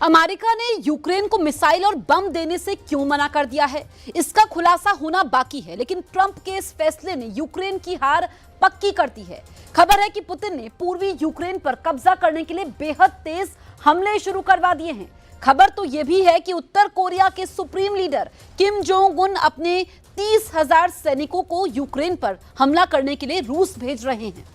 America ने Ukraine को missile और बम देने से क्यों मना कर दिया है, इसका खुलासा होना बाकी है। लेकिन ट्रंप के इस फैसले ने यूक्रेन की हार पक्की कर दी है। खबर है कि पुतिन ने पूर्वी यूक्रेन पर कब्जा करने के लिए बेहद तेज हमले शुरू करवा दिए हैं। खबर तो यह भी है कि उत्तर कोरिया के supreme leader Kim Jong Un अपने 30,000 सैनिकों को यूक्रेन पर हमला करने के लिए रूस भेज रहे हैं।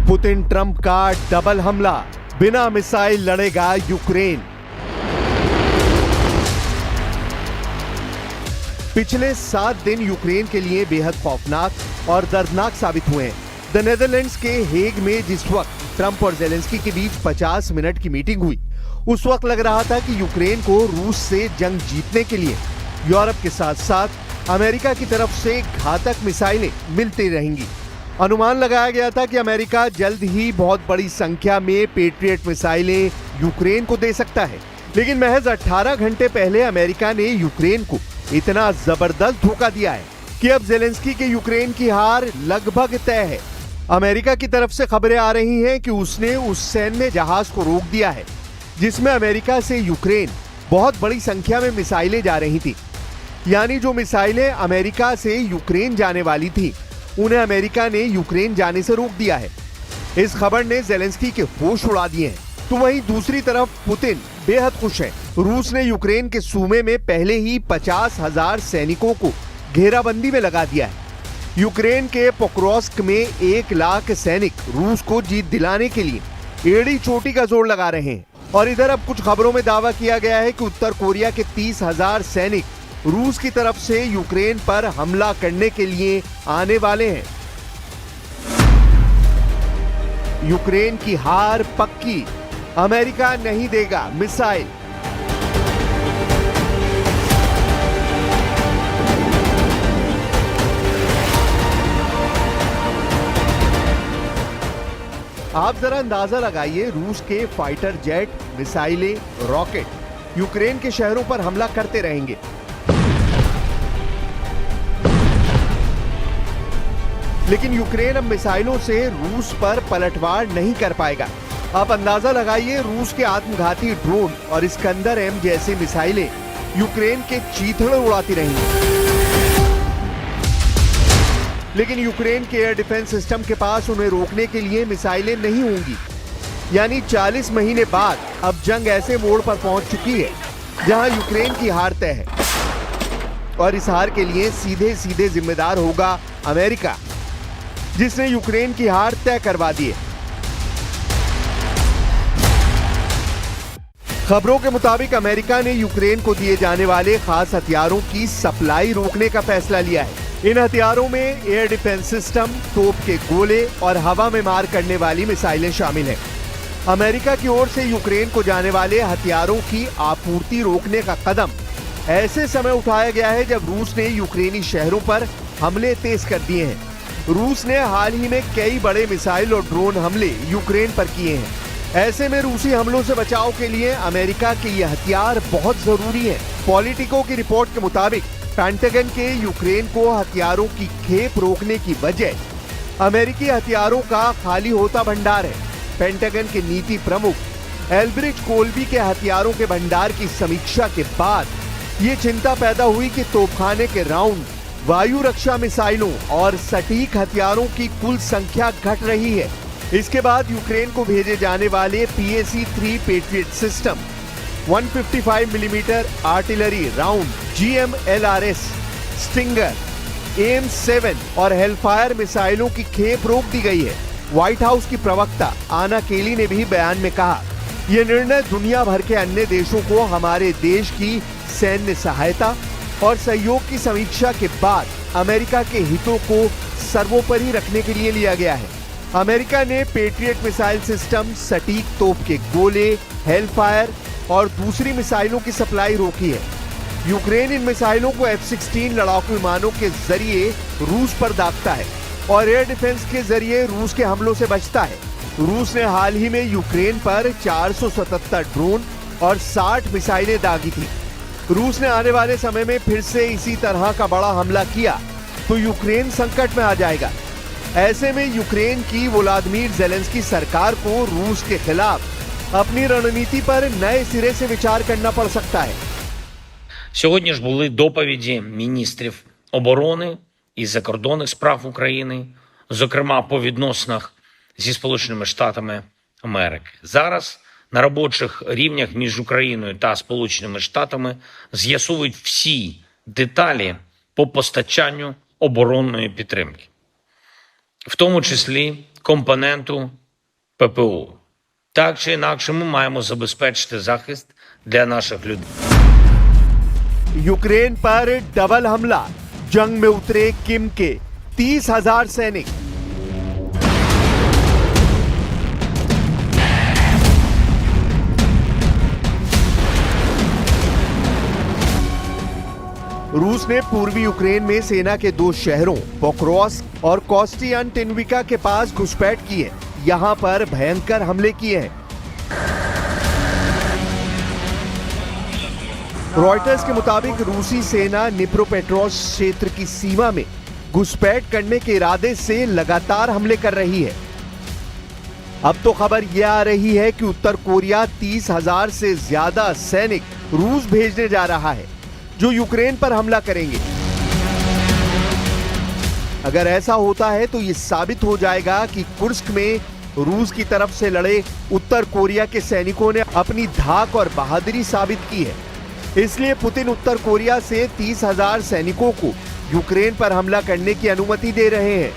पुतिन ट्रंप का डबल हमला, बिना मिसाइल लड़ेगा यूक्रेन। पिछले 7 दिन यूक्रेन के लिए बेहद खौफनाक और दर्दनाक साबित हुए हैं। द नेदरलैंड्स के हेग में जिस वक्त ट्रंप और जेलेंस्की के बीच 50 मिनट की मीटिंग हुई, उस वक्त लग रहा था कि यूक्रेन को रूस से जंग जीतने के लिए यूरोप के साथ साथ अमेरिका की तरफ से घातक मिसाइलें मिलती रहेंगी। अनुमान लगाया गया था कि अमेरिका जल्द ही बहुत बड़ी संख्या में पेट्रियट मिसाइलें यूक्रेन को दे सकता है। लेकिन महज 18 घंटे पहले अमेरिका ने यूक्रेन को इतना जबरदस्त धोखा दिया है कि अब जेलेंस्की के यूक्रेन की हार लगभग तय है। अमेरिका की तरफ से खबरें आ रही हैं कि उसने उस सैन्य जहाज को रोक दिया है जिसमें अमेरिका से यूक्रेन बहुत बड़ी संख्या में मिसाइलें जा रही थी। यानी जो मिसाइलें अमेरिका से यूक्रेन जाने वाली थी, उन्हें अमेरिका ने यूक्रेन जाने से रोक दिया है। इस खबर ने जेलेंस्की के होश उड़ा दिए हैं। तो वहीं दूसरी तरफ पुतिन बेहद खुश है। रूस ने यूक्रेन के सूमे में पहले ही 50,000 सैनिकों को घेराबंदी में लगा दिया है। यूक्रेन के पोक्रोव्स्क में 1 लाख सैनिक रूस को जीत दिलाने के लिए एड़ी चोटी का जोर लगा रहे हैं। और इधर अब कुछ खबरों में दावा किया गया है कि उत्तर कोरिया के 30,000 सैनिक रूस की तरफ से यूक्रेन पर हमला करने के लिए आने वाले हैं। यूक्रेन की हार पक्की, अमेरिका नहीं देगा मिसाइल। आप जरा अंदाजा लगाइए, रूस के फाइटर जेट, मिसाइलें, रॉकेट यूक्रेन के शहरों पर हमला करते रहेंगे। लेकिन यूक्रेन अब मिसाइलों से रूस पर पलटवार नहीं कर पाएगा। आप अंदाजा लगाइए, रूस के आत्मघाती ड्रोन और इस्कंदर M जैसे मिसाइलें यूक्रेन के चीथड़े उड़ाती रहेंगी। लेकिन यूक्रेन के एयर डिफेंस सिस्टम के पास उन्हें रोकने के लिए मिसाइलें नहीं होंगी। यानी 40 महीने बाद अब जंग ऐसे मोड़ पर पहुंच चुकी है जहां यूक्रेन की हार तय है। और इस हार के लिए सीधे सीधे जिम्मेदार होगा अमेरिका, जिसने यूक्रेन की हार तय करवा दी है। खबरों के मुताबिक अमेरिका ने यूक्रेन को दिए जाने वाले खास हथियारों की सप्लाई रोकने का फैसला लिया है। इन हथियारों में एयर डिफेंस सिस्टम, तोप के गोले और हवा में मार करने वाली मिसाइलें शामिल हैं। अमेरिका की ओर से यूक्रेन को जाने वाले हथियारों की आपूर्ति रोकने का कदम ऐसे समय उठाया गया है जब रूस ने यूक्रेनी शहरों पर हमले तेज कर दिए हैं। रूस ने हाल ही में कई बड़े मिसाइल और ड्रोन हमले यूक्रेन पर किए हैं। ऐसे में रूसी हमलों से बचाव के लिए अमेरिका के ये हथियार बहुत जरूरी हैं। पॉलिटिको की रिपोर्ट के मुताबिक पेंटागन के यूक्रेन को हथियारों की खेप रोकने की वजह अमेरिकी हथियारों का खाली होता भंडार है। पेंटागन के नीति प्रमुख एल्ब्रिच कोल्बी के हथियारों के भंडार की समीक्षा के बाद ये चिंता पैदा हुई कि तोपखाने के राउंड, वायु रक्षा मिसाइलों और सटीक हथियारों की कुल संख्या घट रही है। इसके बाद यूक्रेन को भेजे जाने वाले PAC-3 patriot system, 155 millimetre artillery round, GMLRS, stinger, AIM-7 और हेलफायर मिसाइलों की खेप रोक दी गई है। व्हाइट हाउस की प्रवक्ता आना केली ने भी बयान में कहा, यह निर्णय दुनिया भर के अन्य देशों को हमारे देश की सैन्य सहायता और सहयोग की समीक्षा के बाद अमेरिका के हितों को सर्वोपरि रखने के लिए लिया गया है। अमेरिका ने पेट्रियट मिसाइल सिस्टम, सटीक तोप के गोले, हेलफायर और दूसरी मिसाइलों की सप्लाई रोकी है। यूक्रेन इन मिसाइलों को F-16 लड़ाकू विमानों के जरिए रूस पर दागता है और एयर डिफेंस के जरिए रूस के हमलों से बचता है। रूस ने हाल ही में यूक्रेन पर 477 ड्रोन और 60 मिसाइलें दागी थी। रूस ने आने वाले समय में फिर से इसी तरह का बड़ा हमला किया तो यूक्रेन संकट में आ जाएगा। ऐसे में यूक्रेन की व्लादिमीर ज़ेलेंस्की सरकार को रूस के खिलाफ अपनी रणनीति पर नए सिरे से विचार करना पड़ सकता है। Сьогодні ж були доповіді міністрів оборони і закордонних справ України, зокрема по відносинах зі Сполученими Штатами Америки. Зараз на робочих рівнях між Україною та Сполученими Штатами з'ясовують всі деталі по постачанню оборонної підтримки, в тому числі компоненту ППО. Так чи інакше ми маємо забезпечити захист для наших людей. यूक्रेन पर डबल हमला, जंग में उतरे किम के 30,000 सैनिक। रूस ने पूर्वी यूक्रेन में सेना के 2 शहरों पोक्रोव्स्क और कोस्टियांटिनविका के पास घुसपैठ की है। यहां पर भयंकर हमले किए हैं। रॉयटर्स के मुताबिक रूसी सेना निप्रोपेट्रोव्स्क क्षेत्र की सीमा में घुसपैठ करने के इरादे से लगातार हमले कर रही है। अब तो खबर यह आ रही है कि उत्तर कोरिया 30,000 से ज्यादा सैनिक रूस भेजने जा रहा है जो यूक्रेन पर हमला करेंगे। अगर ऐसा होता है तो यह साबित हो जाएगा कि कुर्स्क में रूस की तरफ से लड़े उत्तर कोरिया के सैनिकों ने अपनी धाक और बहादुरी साबित की है। इसलिए पुतिन उत्तर कोरिया से 30,000 सैनिकों को यूक्रेन पर हमला करने की अनुमति दे रहे हैं।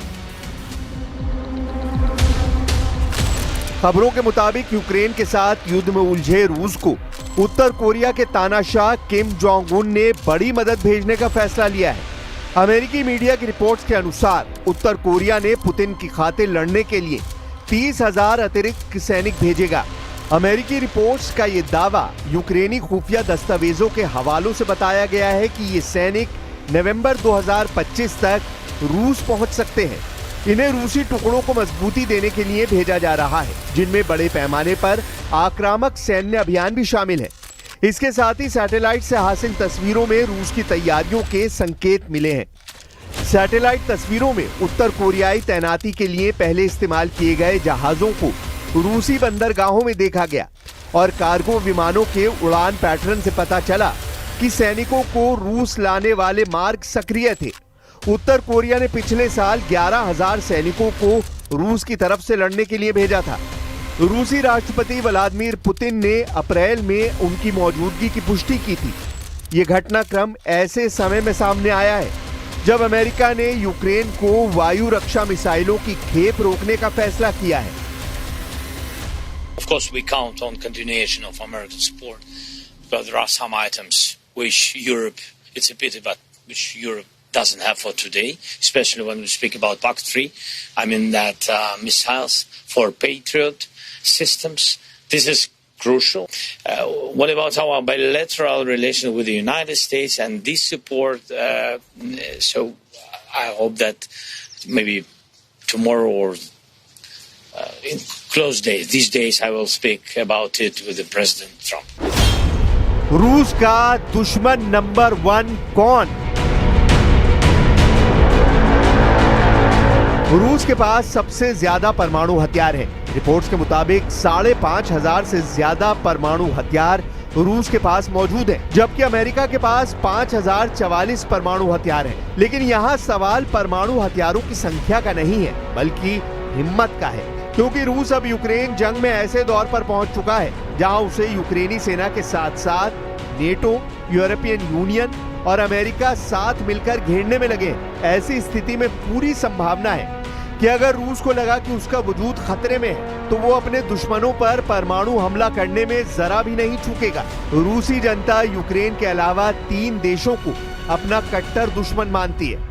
खबरों के मुताबिक यूक्रेन के साथ युद्ध में उलझे रूस को उत्तर कोरिया के तानाशाह किम जोंग उन ने बड़ी मदद भेजने का फैसला लिया है। अमेरिकी मीडिया की रिपोर्ट्स के अनुसार उत्तर कोरिया ने पुतिन की खातिर लड़ने के लिए 30,000 अतिरिक्त सैनिक भेजेगा। अमेरिकी रिपोर्ट्स का ये दावा यूक्रेनी खुफिया दस्तावेजों के हवालों से बताया गया है कि ये सैनिक नवंबर 2025 तक रूस पहुंच सकते हैं। इन्हें रूसी टुकड़ों को मजबूती देने के लिए भेजा जा रहा है, जिनमें बड़े पैमाने पर आक्रामक सैन्य अभियान भी शामिल है। इसके साथ ही सैटेलाइट से हासिल तस्वीरों में रूस की तैयारियों के संकेत मिले हैं। सैटेलाइट तस्वीरों में उत्तर कोरियाई तैनाती के लिए पहले इस्तेमाल किए गए जहाजों को रूसी बंदरगाहों में देखा गया और कार्गो विमानों के उड़ान पैटर्न से पता चला कि सैनिकों को रूस लाने वाले मार्ग सक्रिय थे। उत्तर कोरिया ने पिछले साल 11,000 सैनिकों को रूस की तरफ से लड़ने के लिए भेजा था। रूसी राष्ट्रपति व्लादिमीर पुतिन ने अप्रैल में उनकी मौजूदगी की पुष्टि की थी। ये घटनाक्रम ऐसे समय में सामने आया है जब अमेरिका ने यूक्रेन को वायु रक्षा मिसाइलों की खेप रोकने का फैसला किया है। Of course, we count on continuation of American support, but there are some items which Europe, it's a pity, but which Europe doesn't have for today, especially when we speak about PAC-3. I mean that missiles for Patriot systems. This is crucial. What about our bilateral relation with the United States and this support? So I hope that maybe tomorrow or in close days, these days, I will speak about it with the President Trump. रूस का दुश्मन number 1 कौन? रूस के पास सबसे ज्यादा परमाणु हथियार है। रिपोर्ट्स के मुताबिक 5,500 से ज्यादा परमाणु हथियार रूस के पास मौजूद है, जबकि अमेरिका के पास 5,044 परमाणु हथियार हैं। लेकिन यहाँ सवाल परमाणु हथियारों की संख्या का नहीं है, बल्कि हिम्मत का है, क्योंकि रूस अब यूक्रेन जंग में ऐसे दौर पर पहुंच चुका है जहां उसे यूक्रेनी सेना के साथ साथ नेटो, यूरोपियन यूनियन और अमेरिका साथ मिलकर घेरने में लगे हैं। ऐसी स्थिति में पूरी संभावना है कि अगर रूस को लगा कि उसका वजूद खतरे में है तो वो अपने दुश्मनों पर परमाणु हमला करने में जरा भी नहीं चूकेगा। रूसी जनता यूक्रेन के अलावा 3 देशों को अपना कट्टर दुश्मन मानती है।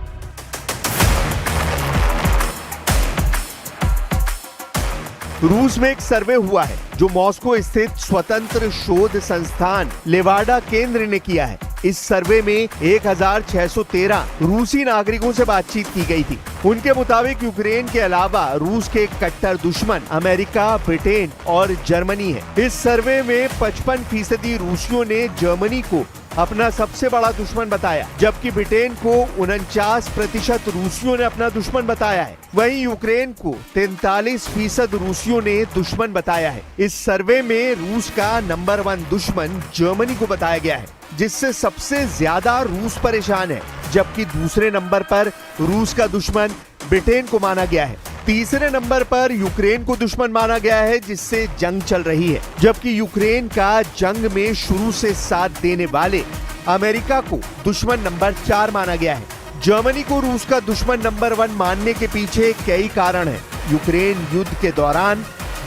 रूस में एक सर्वे हुआ है जो मॉस्को स्थित स्वतंत्र शोध संस्थान लेवाडा केंद्र ने किया है। इस सर्वे में 1613 रूसी नागरिकों से बातचीत की गई थी। उनके मुताबिक यूक्रेन के अलावा रूस के कट्टर दुश्मन अमेरिका, ब्रिटेन और जर्मनी है। इस सर्वे में 55% रूसियों ने जर्मनी को अपना सबसे बड़ा दुश्मन बताया, जबकि ब्रिटेन को 49% रूसियों ने अपना दुश्मन बताया है। वहीं यूक्रेन को 43% रूसियों ने दुश्मन बताया है। इस सर्वे में रूस का नंबर 1 दुश्मन जर्मनी को बताया गया है, जिससे सबसे ज्यादा रूस परेशान है, जबकि दूसरे नंबर पर रूस का दुश्मन ब्रिटेन को माना गया है। तीसरे नंबर पर यूक्रेन को दुश्मन माना गया है, जिससे जंग चल रही है, जबकि यूक्रेन का जंग में शुरू से साथ देने वाले अमेरिका को दुश्मन नंबर 4 माना गया है। जर्मनी को रूस का दुश्मन नंबर 1 मानने के पीछे कई कारण हैं। यूक्रेन युद्ध के दौरान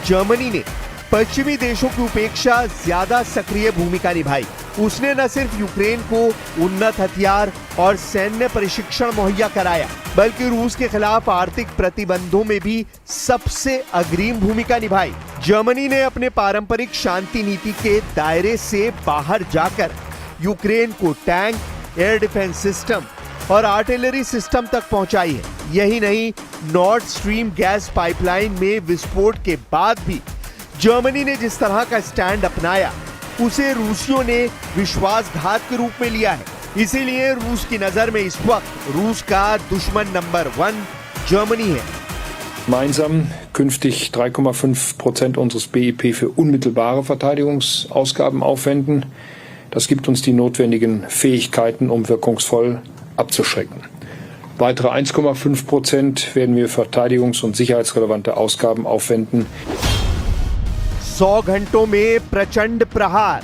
जर्मनी ने पश्चिमी देशों की उपेक्षा ज्यादा सक्रिय भूमिका निभाई। उसने न सिर्फ यूक्रेन को उन्नत हथियार और सैन्य प्रशिक्षण मुहैया कराया, बल्कि रूस के खिलाफ आर्थिक प्रतिबंधों में भी सबसे अग्रिम भूमिका निभाई। जर्मनी ने अपने पारंपरिक शांति नीति के दायरे से बाहर जाकर यूक्रेन को टैंक, एयर डिफेंस सिस्टम और आर्टिलरी सिस्टम तक पहुंचाई है। यही नहीं, नॉर्थ स्ट्रीम गैस पाइपलाइन में विस्फोट के बाद भी जर्मनी ने जिस तरह का स्टैंड अपनाया, उसे रूसियों ने विश्वासघात के रूप में लिया है। इसीलिए रूस की नजर में इस वक्त रूस का दुश्मन नंबर 1 जर्मनी है। Gemeinsam künftig 3,5% unseres BIP für unmittelbare Verteidigungsausgaben aufwenden. Das gibt uns die notwendigen Fähigkeiten, um wirkungsvoll abzuschrecken. Weitere 1,5% werden wir verteidigungs- und sicherheitsrelevante Ausgaben aufwenden. 100 घंटों में प्रचंड प्रहार,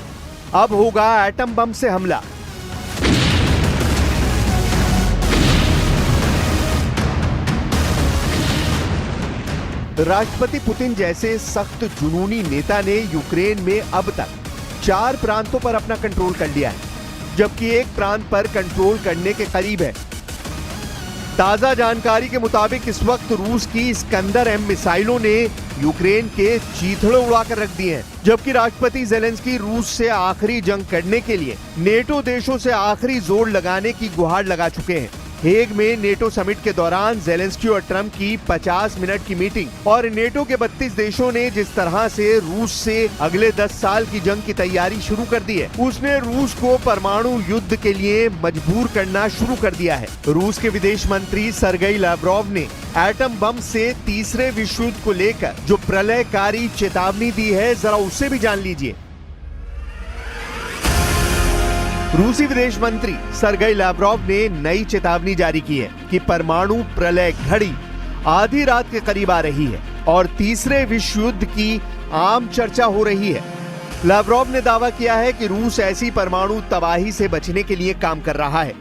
अब होगा एटम बम से हमला। राष्ट्रपति पुतिन जैसे सख्त जुनूनी नेता ने यूक्रेन में अब तक 4 प्रांतों पर अपना कंट्रोल कर लिया है, जबकि एक प्रांत पर कंट्रोल करने के करीब है। ताजा जानकारी के मुताबिक इस वक्त रूस की इस्कंदर-M मिसाइलों ने यूक्रेन के चीथड़े उड़ाकर रख दिए हैं, जबकि राष्ट्रपति जेलेंस्की रूस से आखिरी जंग करने के लिए नेटो देशों से आखिरी जोर लगाने की गुहार लगा चुके हैं। हेग में नेटो समिट के दौरान जेलेंस्की और ट्रंप की 50 मिनट की मीटिंग और नेटो के 32 देशों ने जिस तरह से रूस से अगले 10 साल की जंग की तैयारी शुरू कर दी है, उसने रूस को परमाणु युद्ध के लिए मजबूर करना शुरू कर दिया है। रूस के विदेश मंत्री सर्गेई लाव्रोव ने एटम बम से तीसरे विश्व युद्ध को लेकर जो प्रलयकारी चेतावनी दी है, जरा उससे भी जान लीजिए। रूसी विदेश मंत्री सर्गेई लाव्रोव ने नई चेतावनी जारी की है कि परमाणु प्रलय घड़ी आधी रात के करीब आ रही है और तीसरे विश्व युद्ध की आम चर्चा हो रही है। लाव्रोव ने दावा किया है कि रूस ऐसी परमाणु तबाही से बचने के लिए काम कर रहा है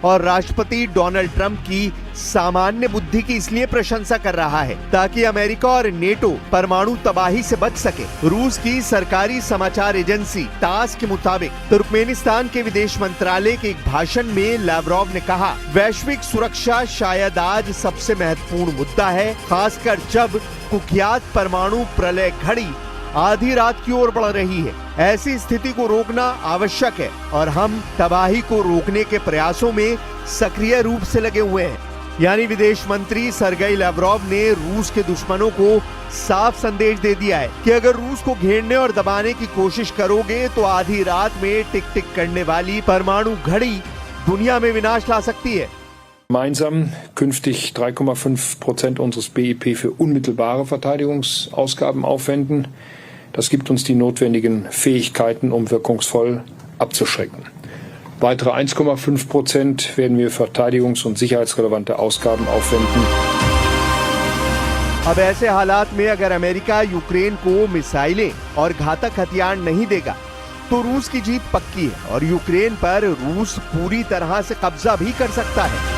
और राष्ट्रपति डोनाल्ड ट्रंप की सामान्य बुद्धि की इसलिए प्रशंसा कर रहा है ताकि अमेरिका और नेटो परमाणु तबाही से बच सके। रूस की सरकारी समाचार एजेंसी तास के मुताबिक तुर्कमेनिस्तान के विदेश मंत्रालय के एक भाषण में लाव्रोव ने कहा, वैश्विक सुरक्षा शायद आज सबसे महत्वपूर्ण मुद्दा है, खासकर जब कुख्यात परमाणु प्रलय घड़ी आधी रात की ओर बढ़ रही है। ऐसी स्थिति को रोकना आवश्यक है और हम तबाही को रोकने के प्रयासों में सक्रिय रूप से लगे हुए हैं। यानी विदेश मंत्री सर्गेई लाव्रोव ने रूस के दुश्मनों को साफ संदेश दे दिया है कि अगर रूस को घेरने और दबाने की कोशिश करोगे तो आधी रात में टिक टिक करने वाली परमाणु घड़ी दुनिया में विनाश ला सकती है। Gemeinsam künftig 3,5% unseres BIP für unmittelbare Verteidigungsausgaben aufwenden. Das gibt uns die notwendigen Fähigkeiten, um wirkungsvoll abzuschrecken. Weitere 1,5% werden wir verteidigungs- und sicherheitsrelevante Ausgaben aufwenden. अब ऐसे हालात में अगर अमेरिका यूक्रेन को मिसाइलें और घातक हथियार नहीं देगा तो रूस की जीत पक्की है और यूक्रेन पर रूस पूरी तरह से कब्जा भी कर सकता है।